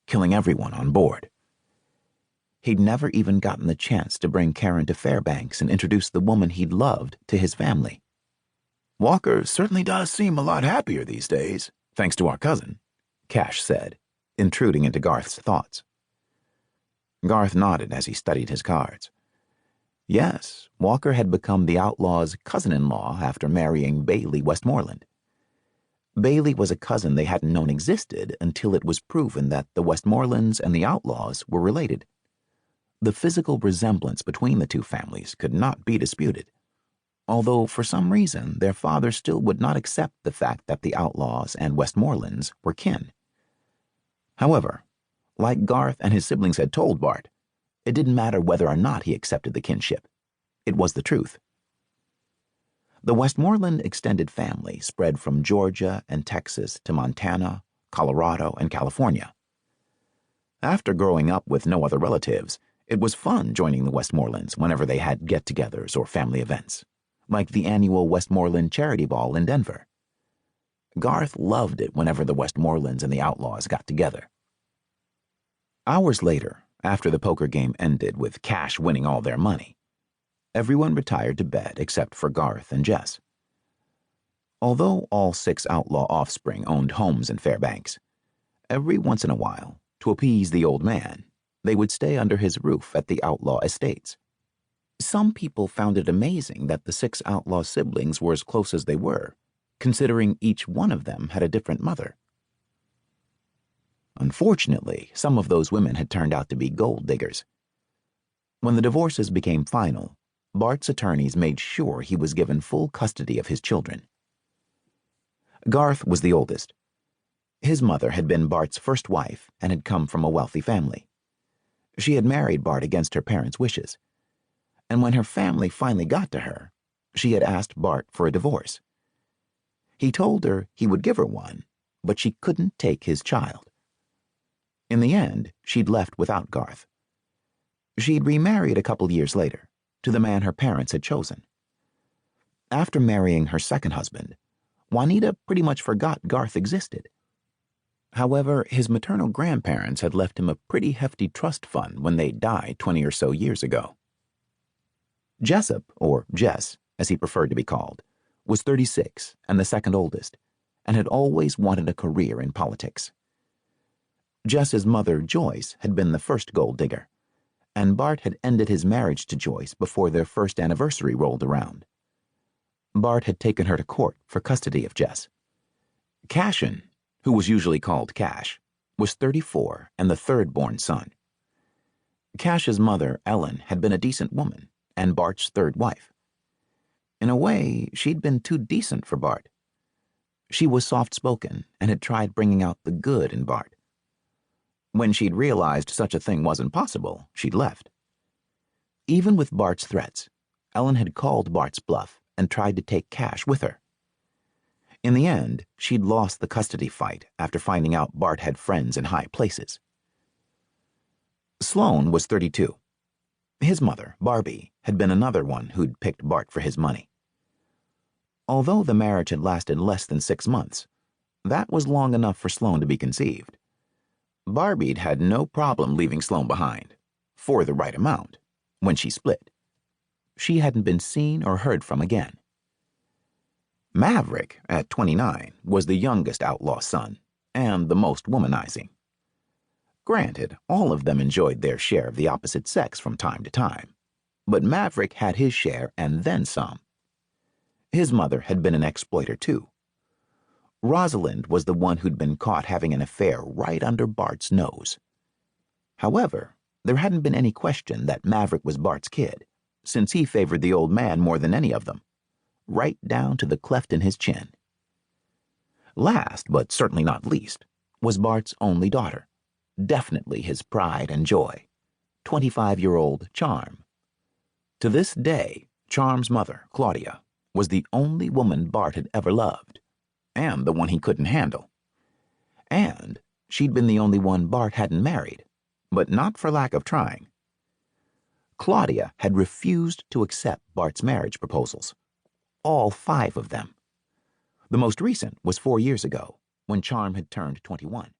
killing everyone on board. He'd never even gotten the chance to bring Karen to Fairbanks and introduce the woman he'd loved to his family. "Walker certainly does seem a lot happier these days, thanks to our cousin," Cash said, intruding into Garth's thoughts. Garth nodded as he studied his cards. Yes, Walker had become the Outlaw's cousin-in-law after marrying Bailey Westmoreland. Bailey was a cousin they hadn't known existed until it was proven that the Westmorelands and the Outlaws were related. The physical resemblance between the two families could not be disputed, although for some reason their father still would not accept the fact that the Outlaws and Westmorelands were kin. However, like Garth and his siblings had told Bart, it didn't matter whether or not he accepted the kinship. It was the truth. The Westmoreland extended family spread from Georgia and Texas to Montana, Colorado, and California. After growing up with no other relatives, it was fun joining the Westmorelands whenever they had get-togethers or family events, like the annual Westmoreland Charity Ball in Denver. Garth loved it whenever the Westmorelands and the Outlaws got together. Hours later, after the poker game ended with Cash winning all their money, everyone retired to bed except for Garth and Jess. Although all 6 outlaw offspring owned homes in Fairbanks, every once in a while, to appease the old man, they would stay under his roof at the outlaw estates. Some people found it amazing that the 6 outlaw siblings were as close as they were, considering each one of them had a different mother. Unfortunately, some of those women had turned out to be gold diggers. When the divorces became final, Bart's attorneys made sure he was given full custody of his children. Garth was the oldest. His mother had been Bart's first wife and had come from a wealthy family. She had married Bart against her parents' wishes, and when her family finally got to her, she had asked Bart for a divorce. He told her he would give her one, but she couldn't take his child. In the end, she'd left without Garth. She'd remarried a couple years later, to the man her parents had chosen. After marrying her second husband, Juanita pretty much forgot Garth existed. However, his maternal grandparents had left him a pretty hefty trust fund when they died 20 or so years ago. Jessup, or Jess, as he preferred to be called, was 36 and the second oldest, and had always wanted a career in politics. Jess's mother, Joyce, had been the first gold digger, and Bart had ended his marriage to Joyce before their first anniversary rolled around. Bart had taken her to court for custody of Jess. Cashin, who was usually called Cash, was 34 and the third-born son. Cash's mother, Ellen, had been a decent woman and Bart's third wife. In a way, she'd been too decent for Bart. She was soft-spoken and had tried bringing out the good in Bart. When she'd realized such a thing wasn't possible, she'd left. Even with Bart's threats, Ellen had called Bart's bluff and tried to take Cash with her. In the end, she'd lost the custody fight after finding out Bart had friends in high places. Sloan was 32. His mother, Barbie, had been another one who'd picked Bart for his money. Although the marriage had lasted less than 6 months, that was long enough for Sloan to be conceived. Barbie'd had no problem leaving Sloan behind, for the right amount, when she split. She hadn't been seen or heard from again. Maverick, at 29, was the youngest outlaw son, and the most womanizing. Granted, all of them enjoyed their share of the opposite sex from time to time, but Maverick had his share and then some. His mother had been an exploiter too. Rosalind was the one who'd been caught having an affair right under Bart's nose. However, there hadn't been any question that Maverick was Bart's kid, since he favored the old man more than any of them, right down to the cleft in his chin. Last, but certainly not least, was Bart's only daughter, definitely his pride and joy, 25-year-old Charm. To this day, Charm's mother, Claudia, was the only woman Bart had ever loved, and the one he couldn't handle. And she'd been the only one Bart hadn't married, but not for lack of trying. Claudia had refused to accept Bart's marriage proposals, all 5 of them. The most recent was 4 years ago, when Charm had turned 21.